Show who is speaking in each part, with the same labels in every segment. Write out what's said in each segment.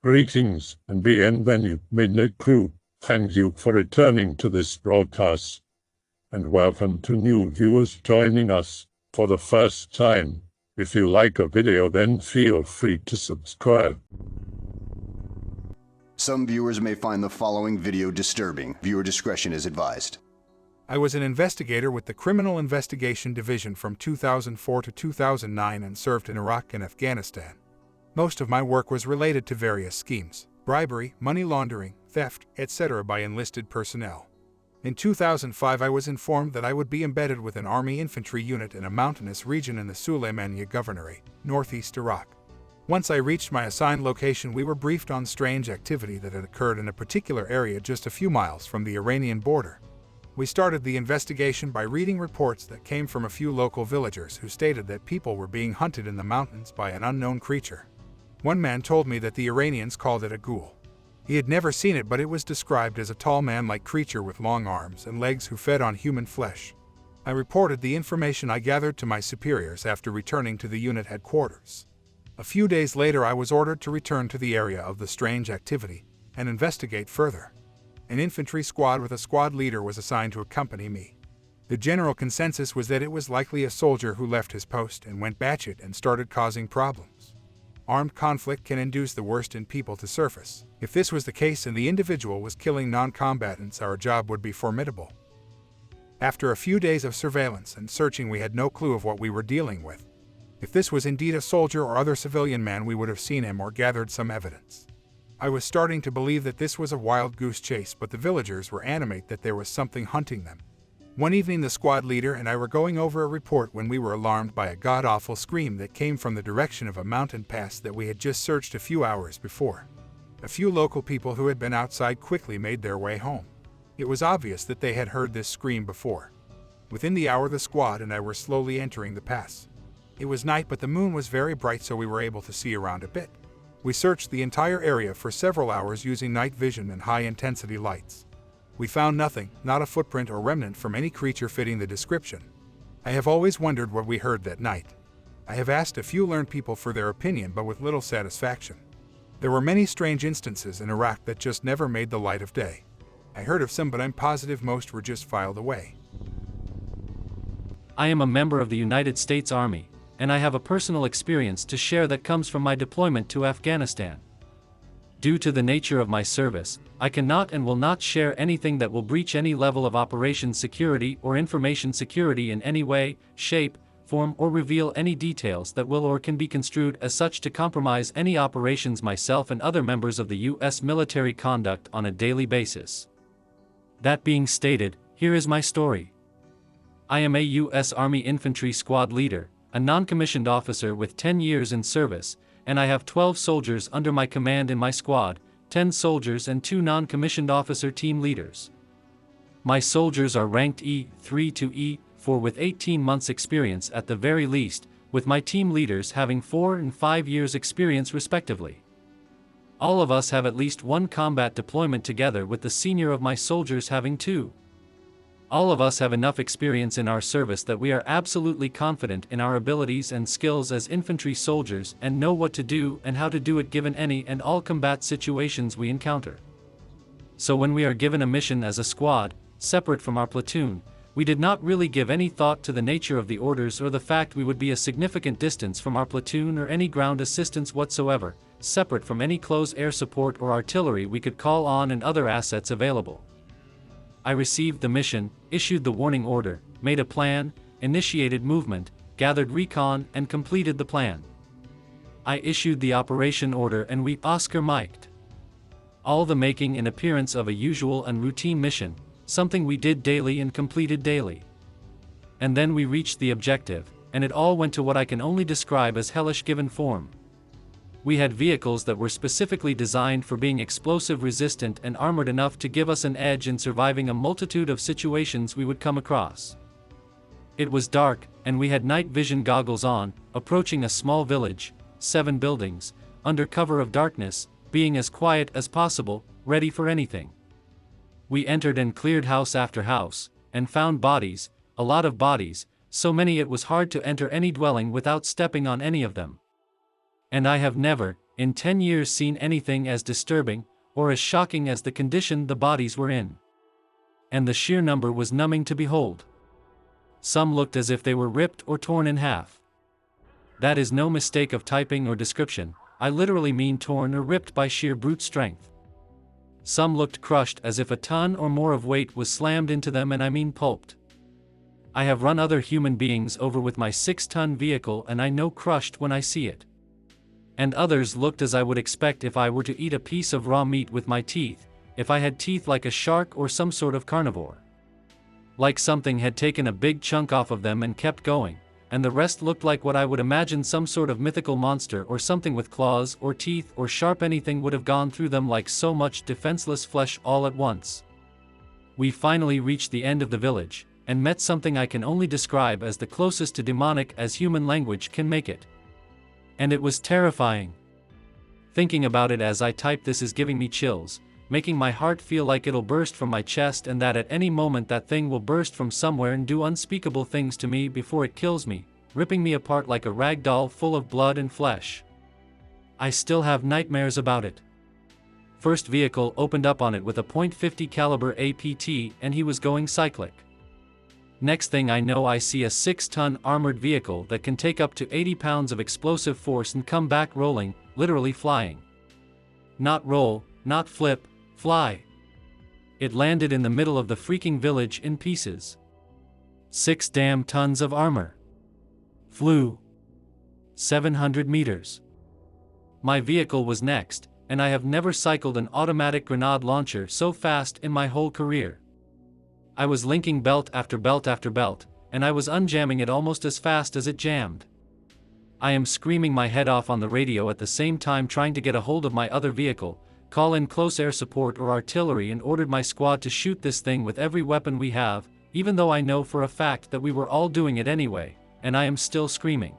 Speaker 1: Greetings and bienvenue, Midnight Crew. Thank you for returning to this broadcast. And welcome to new viewers joining us for the first time. If you like a video, then feel free to subscribe.
Speaker 2: Some viewers may find the following video disturbing. Viewer discretion is advised.
Speaker 3: I was an investigator with the Criminal Investigation Division from 2004 to 2009 and served in Iraq and Afghanistan. Most of my work was related to various schemes, bribery, money laundering, theft, etc. by enlisted personnel. In 2005, I was informed that I would be embedded with an Army infantry unit in a mountainous region in the Sulaymaniyah Governorate, northeast Iraq. Once I reached my assigned location, we were briefed on strange activity that had occurred in a particular area just a few miles from the Iranian border. We started the investigation by reading reports that came from a few local villagers who stated that people were being hunted in the mountains by an unknown creature. One man told me that the Iranians called it a ghoul. He had never seen it, but it was described as a tall man-like creature with long arms and legs who fed on human flesh. I reported the information I gathered to my superiors after returning to the unit headquarters. A few days later, I was ordered to return to the area of the strange activity and investigate further. An infantry squad with a squad leader was assigned to accompany me. The general consensus was that it was likely a soldier who left his post and went batshit and started causing problems. Armed conflict can induce the worst in people to surface. If this was the case and the individual was killing non-combatants, our job would be formidable. After a few days of surveillance and searching, we had no clue of what we were dealing with. If this was indeed a soldier or other civilian man, we would have seen him or gathered some evidence. I was starting to believe that this was a wild goose chase, but the villagers were animate that there was something hunting them. One evening, the squad leader and I were going over a report when we were alarmed by a god-awful scream that came from the direction of a mountain pass that we had just searched a few hours before. A few local people who had been outside quickly made their way home. It was obvious that they had heard this scream before. Within the hour, the squad and I were slowly entering the pass. It was night, but the moon was very bright, so we were able to see around a bit. We searched the entire area for several hours using night vision and high-intensity lights. We found nothing, not a footprint or remnant from any creature fitting the description. I have always wondered what we heard that night. I have asked a few learned people for their opinion, but with little satisfaction. There were many strange instances in Iraq that just never made the light of day. I heard of some, but I'm positive most were just filed away.
Speaker 4: I am a member of the United States Army, and I have a personal experience to share that comes from my deployment to Afghanistan. Due to the nature of my service, I cannot and will not share anything that will breach any level of operations security or information security in any way, shape, form, or reveal any details that will or can be construed as such to compromise any operations myself and other members of the U.S. military conduct on a daily basis. That being stated, here is my story. I am a U.S. Army infantry squad leader, a non-commissioned officer with 10 years in service, and I have 12 soldiers under my command in my squad, 10 soldiers and 2 non-commissioned officer team leaders. My soldiers are ranked E3 to E4 with 18 months experience at the very least, with my team leaders having 4 and 5 years experience respectively. All of us have at least one combat deployment together, with the senior of my soldiers having 2. All of us have enough experience in our service that we are absolutely confident in our abilities and skills as infantry soldiers and know what to do and how to do it given any and all combat situations we encounter. So when we are given a mission as a squad, separate from our platoon, we did not really give any thought to the nature of the orders or the fact we would be a significant distance from our platoon or any ground assistance whatsoever, separate from any close air support or artillery we could call on and other assets available. I received the mission, issued the warning order, made a plan, initiated movement, gathered recon, and completed the plan. I issued the operation order and we Oscar mic'd. All the making an appearance of a usual and routine mission, something we did daily and completed daily. And then we reached the objective, and it all went to what I can only describe as hellish given form. We had vehicles that were specifically designed for being explosive resistant and armored enough to give us an edge in surviving a multitude of situations we would come across. It was dark, and we had night vision goggles on, approaching a small village, 7 buildings, under cover of darkness, being as quiet as possible, ready for anything. We entered and cleared house after house, and found bodies, a lot of bodies, so many it was hard to enter any dwelling without stepping on any of them. And I have never, in 10 years seen anything as disturbing, or as shocking as the condition the bodies were in. And the sheer number was numbing to behold. Some looked as if they were ripped or torn in half. That is no mistake of typing or description, I literally mean torn or ripped by sheer brute strength. Some looked crushed as if a ton or more of weight was slammed into them, and I mean pulped. I have run other human beings over with my 6-ton vehicle and I know crushed when I see it. And others looked as I would expect if I were to eat a piece of raw meat with my teeth, if I had teeth like a shark or some sort of carnivore. Like something had taken a big chunk off of them and kept going, and the rest looked like what I would imagine some sort of mythical monster or something with claws or teeth or sharp anything would have gone through them, like so much defenseless flesh all at once. We finally reached the end of the village, and met something I can only describe as the closest to demonic as human language can make it. And it was terrifying. Thinking about it as I type this is giving me chills, making my heart feel like it'll burst from my chest, and that at any moment that thing will burst from somewhere and do unspeakable things to me before it kills me, ripping me apart like a rag doll full of blood and flesh. I still have nightmares about it. First vehicle opened up on it with a .50 caliber APT and he was going cyclic. Next thing I know, I see a 6-ton armored vehicle that can take up to 80 pounds of explosive force and come back rolling, literally flying. Not roll, not flip, fly. It landed in the middle of the freaking village in pieces. 6 damn tons of armor. Flew 700 meters. My vehicle was next, and I have never cycled an automatic grenade launcher so fast in my whole career. I was linking belt after belt after belt, and I was unjamming it almost as fast as it jammed. I am screaming my head off on the radio at the same time trying to get a hold of my other vehicle, call in close air support or artillery, and ordered my squad to shoot this thing with every weapon we have, even though I know for a fact that we were all doing it anyway, and I am still screaming.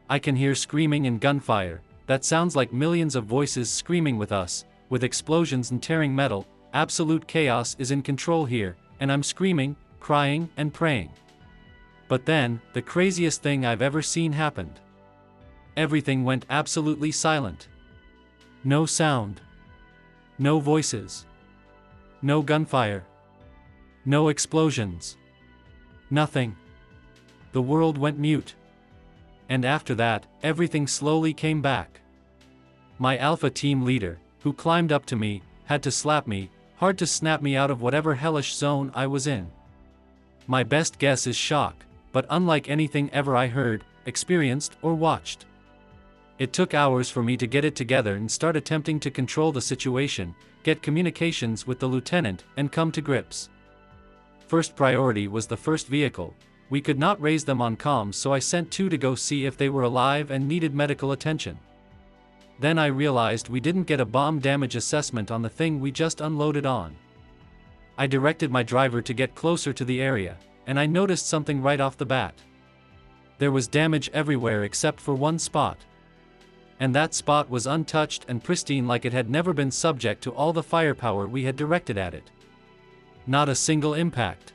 Speaker 4: I can hear screaming and gunfire, that sounds like millions of voices screaming with us, with explosions and tearing metal. Absolute chaos is in control here, and I'm screaming, crying, and praying. But then, the craziest thing I've ever seen happened. Everything went absolutely silent. No sound. No voices. No gunfire. No explosions. Nothing. The world went mute. And after that, everything slowly came back. My alpha team leader, who climbed up to me, had to slap me hard to snap me out of whatever hellish zone I was in. My best guess is shock, but unlike anything ever I heard, experienced, or watched. It took hours for me to get it together and start attempting to control the situation, get communications with the lieutenant, and come to grips. First priority was the first vehicle. We could not raise them on comms, so I sent 2 to go see if they were alive and needed medical attention. Then I realized we didn't get a bomb damage assessment on the thing we just unloaded on. I directed my driver to get closer to the area, and I noticed something right off the bat. There was damage everywhere except for one spot. And that spot was untouched and pristine, like it had never been subject to all the firepower we had directed at it. Not a single impact.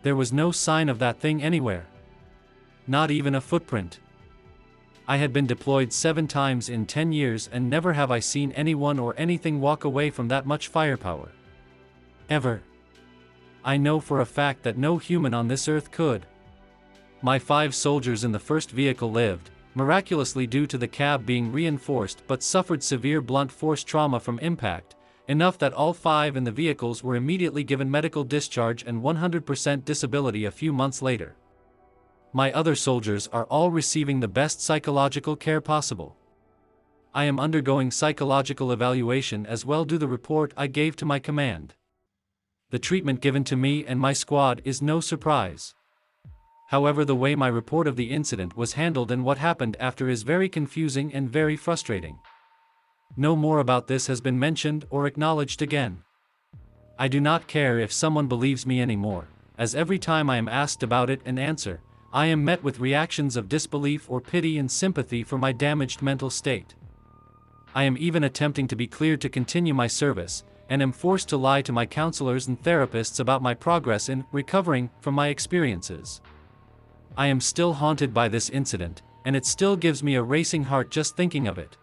Speaker 4: There was no sign of that thing anywhere. Not even a footprint. I had been deployed 7 times in 10 years and never have I seen anyone or anything walk away from that much firepower. Ever. I know for a fact that no human on this earth could. My 5 soldiers in the first vehicle lived, miraculously due to the cab being reinforced, but suffered severe blunt force trauma from impact, enough that all 5 in the vehicles were immediately given medical discharge and 100% disability a few months later. My other soldiers are all receiving the best psychological care possible. I am undergoing psychological evaluation as well due the report I gave to my command. The treatment given to me and my squad is no surprise. However, the way my report of the incident was handled and what happened after is very confusing and very frustrating. No more about this has been mentioned or acknowledged again. I do not care if someone believes me anymore, as every time I am asked about it and answer, I am met with reactions of disbelief or pity and sympathy for my damaged mental state. I am even attempting to be cleared to continue my service, and am forced to lie to my counselors and therapists about my progress in recovering from my experiences. I am still haunted by this incident, and it still gives me a racing heart just thinking of it.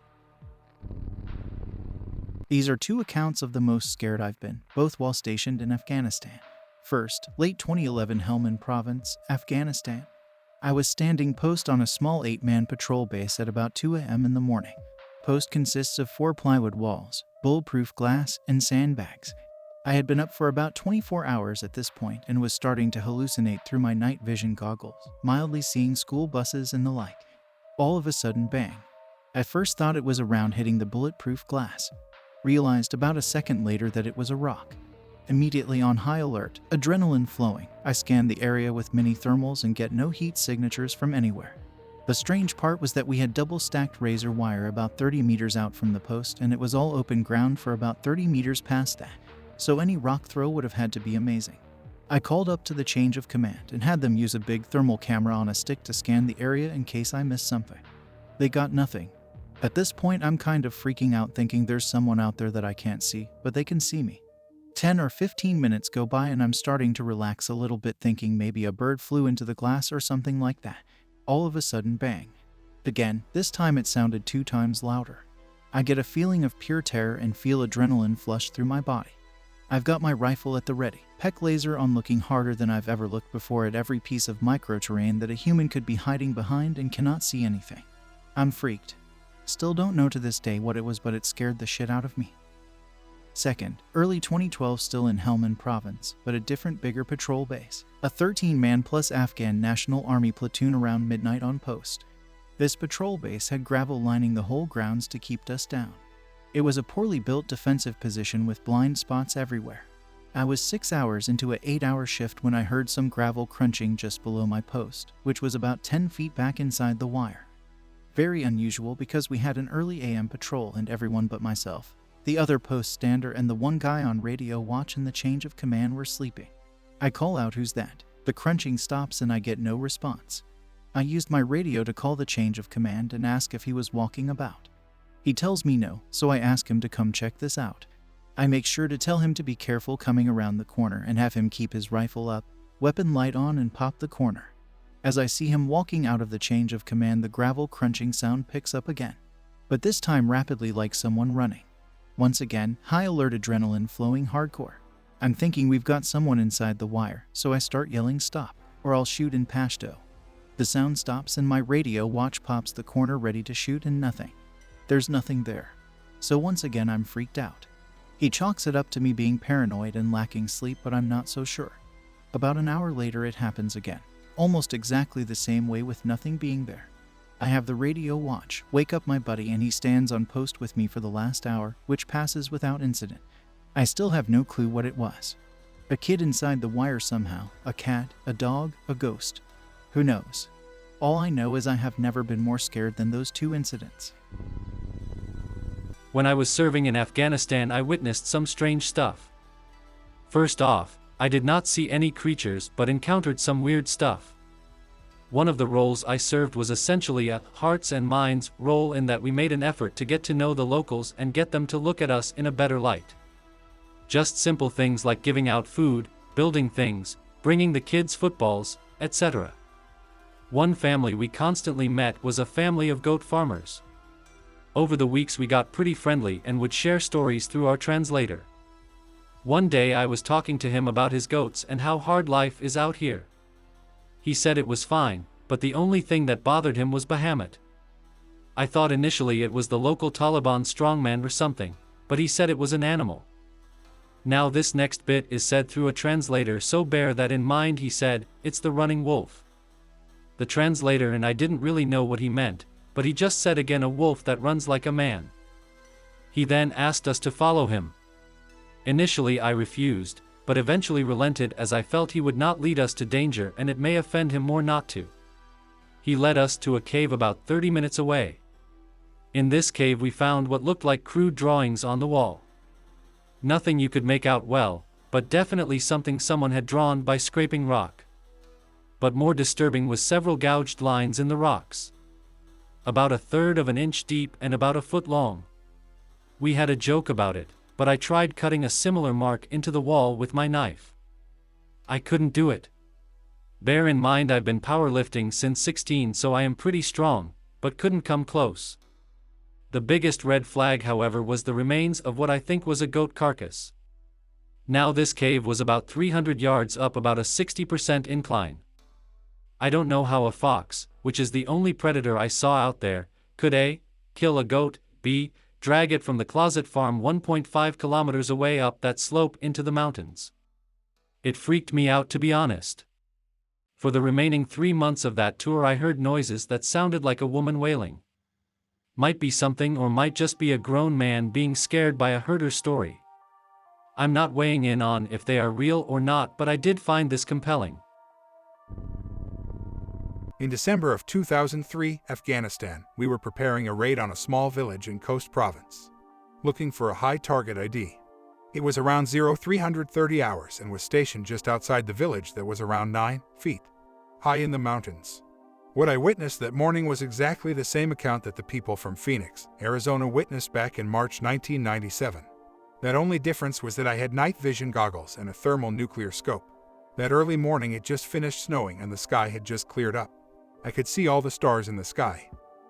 Speaker 5: These are two accounts of the most scared I've been, both while stationed in Afghanistan. First, late 2011, Helmand Province, Afghanistan. I was standing post on a small 8-man patrol base at about 2 a.m. in the morning. Post consists of 4 plywood walls, bulletproof glass, and sandbags. I had been up for about 24 hours at this point and was starting to hallucinate through my night vision goggles, mildly seeing school buses and the like. All of a sudden, bang. I first thought it was a round hitting the bulletproof glass. Realized about a second later that it was a rock. Immediately on high alert, adrenaline flowing, I scanned the area with mini thermals and get no heat signatures from anywhere. The strange part was that we had double-stacked razor wire about 30 meters out from the post, and it was all open ground for about 30 meters past that, so any rock throw would have had to be amazing. I called up to the change of command and had them use a big thermal camera on a stick to scan the area in case I missed something. They got nothing. At this point, I'm kind of freaking out thinking there's someone out there that I can't see, but they can see me. 10 or 15 minutes go by and I'm starting to relax a little bit thinking maybe a bird flew into the glass or something like that. All of a sudden, bang. Again, this time it sounded 2 times louder. I get a feeling of pure terror and feel adrenaline flush through my body. I've got my rifle at the ready, PEC laser on, looking harder than I've ever looked before at every piece of microterrain that a human could be hiding behind and cannot see anything. I'm freaked. Still don't know to this day what it was, but it scared the shit out of me. Second, early 2012, still in Helmand Province, but a different, bigger patrol base. A 13-man plus Afghan National Army platoon around midnight on post. This patrol base had gravel lining the whole grounds to keep us down. It was a poorly built defensive position with blind spots everywhere. I was 6 hours into an 8-hour shift when I heard some gravel crunching just below my post, which was about 10 feet back inside the wire. Very unusual because we had an early AM patrol and everyone but myself, the other post stander, and the one guy on radio watch and the change of command were sleeping. I call out, "Who's that?" The crunching stops and I get no response. I used my radio to call the change of command and ask if he was walking about. He tells me no, so I ask him to come check this out. I make sure to tell him to be careful coming around the corner and have him keep his rifle up, weapon light on, and pop the corner. As I see him walking out of the change of command, the gravel crunching sound picks up again, but this time rapidly, like someone running. Once again, high alert, adrenaline flowing hardcore. I'm thinking we've got someone inside the wire, so I start yelling stop, or I'll shoot in Pashto. The sound stops and my radio watch pops the corner ready to shoot, and nothing. There's nothing there. So once again I'm freaked out. He chalks it up to me being paranoid and lacking sleep, but I'm not so sure. About an hour later it happens again, almost exactly the same way with nothing being there. I have the radio watch, wake up my buddy, and he stands on post with me for the last hour, which passes without incident. I still have no clue what it was. A kid inside the wire somehow, a cat, a dog, a ghost. Who knows? All I know is I have never been more scared than those 2 incidents.
Speaker 4: When I was serving in Afghanistan, I witnessed some strange stuff. First off, I did not see any creatures but encountered some weird stuff. One of the roles I served was essentially a hearts and minds role, in that we made an effort to get to know the locals and get them to look at us in a better light. Just simple things like giving out food, building things, bringing the kids footballs, etc. One family we constantly met was a family of goat farmers. Over the weeks we got pretty friendly and would share stories through our translator. One day I was talking to him about his goats and how hard life is out here. He said it was fine, but the only thing that bothered him was Bahamut. I thought initially it was the local Taliban strongman or something, but he said it was an animal. Now this next bit is said through a translator, so bear that in mind. He said, "It's the running wolf." The translator and I didn't really know what he meant, but he just said again, "A wolf that runs like a man." He then asked us to follow him. Initially I refused, but eventually relented as I felt he would not lead us to danger and it may offend him more not to. He led us to a cave about 30 minutes away. In this cave we found what looked like crude drawings on the wall. Nothing you could make out well, but definitely something someone had drawn by scraping rock. But more disturbing was several gouged lines in the rocks. About 1/3 of an inch deep and about a foot long. We had a joke about it, but I tried cutting a similar mark into the wall with my knife. I couldn't do it. Bear in mind I've been powerlifting since 16, so I am pretty strong, but couldn't come close. The biggest red flag, however, was the remains of what I think was a goat carcass. Now this cave was about 300 yards up about a 60% incline. I don't know how a fox, which is the only predator I saw out there, could A. kill a goat, B. drag it from the closet farm 1.5 kilometers away up that slope into the mountains. It freaked me out, to be honest. For the remaining 3 months of that tour I heard noises that sounded like a woman wailing. Might be something, or might just be a grown man being scared by a herder story. I'm not weighing in on if they are real or not, but I did find this compelling.
Speaker 3: In December of 2003, Afghanistan, we were preparing a raid on a small village in Khost province, looking for a high target ID. It was around 0330 hours and was stationed just outside the village that was around 9 feet high in the mountains. What I witnessed that morning was exactly the same account that the people from Phoenix, Arizona witnessed back in March 1997. That only difference was that I had night vision goggles and a thermal nuclear scope. That early morning it just finished snowing and the sky had just cleared up. I could see all the stars in the sky.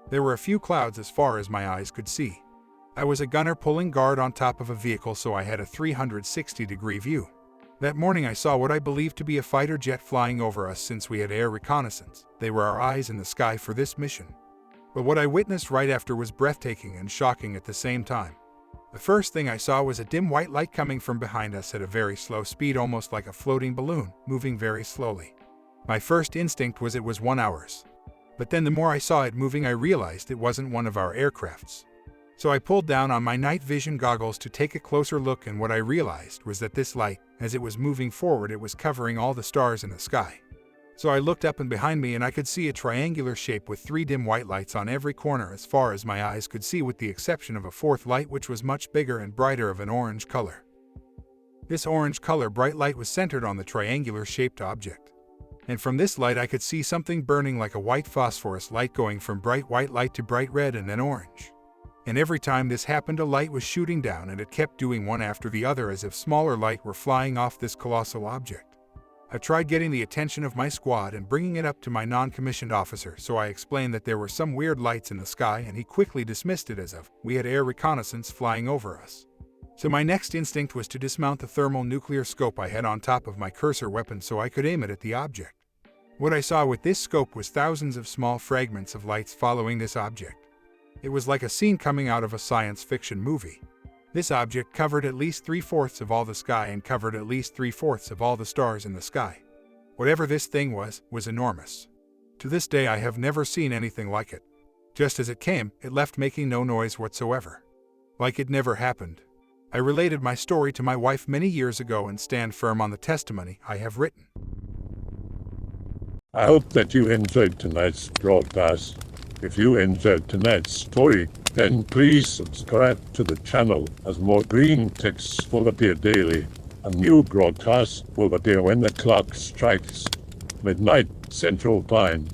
Speaker 3: There were a few clouds as far as my eyes could see. I was a gunner pulling guard on top of a vehicle, so I had a 360-degree view. That morning I saw what I believed to be a fighter jet flying over us since we had air reconnaissance. They were our eyes in the sky for this mission. But what I witnessed right after was breathtaking and shocking at the same time. The first thing I saw was a dim white light coming from behind us at a very slow speed, almost like a floating balloon, moving very slowly. My first instinct was it was one ours. But then the more I saw it moving, I realized it wasn't one of our aircrafts. So I pulled down on my night vision goggles to take a closer look, and what I realized was that this light, as it was moving forward, it was covering all the stars in the sky. So I looked up and behind me and I could see a triangular shape with 3 dim white lights on every corner as far as my eyes could see, with the exception of a fourth light which was much bigger and brighter of an orange color. This orange color bright light was centered on the triangular shaped object. And from this light I could see something burning like a white phosphorus light, going from bright white light to bright red and then orange. And every time this happened, a light was shooting down, and it kept doing one after the other as if smaller light were flying off this colossal object. I tried getting the attention of my squad and bringing it up to my non-commissioned officer, so I explained that there were some weird lights in the sky, and he quickly dismissed it as if we had air reconnaissance flying over us. So my next instinct was to dismount the thermal nuclear scope I had on top of my cursor weapon so I could aim it at the object. What I saw with this scope was thousands of small fragments of lights following this object. It was like a scene coming out of a science fiction movie. This object covered at least 3/4 of all the sky and covered at least 3/4 of all the stars in the sky. Whatever this thing was enormous. To this day I have never seen anything like it. Just as it came, it left making no noise whatsoever. Like it never happened. I related my story to my wife many years ago and stand firm on the testimony I have written.
Speaker 1: I hope that you enjoyed tonight's broadcast. If you enjoyed tonight's story, then please subscribe to the channel, as more green texts will appear daily. A new broadcast will appear when the clock strikes midnight Central Time.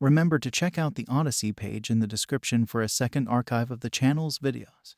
Speaker 5: Remember to check out the Odyssey page in the description for a second archive of the channel's videos.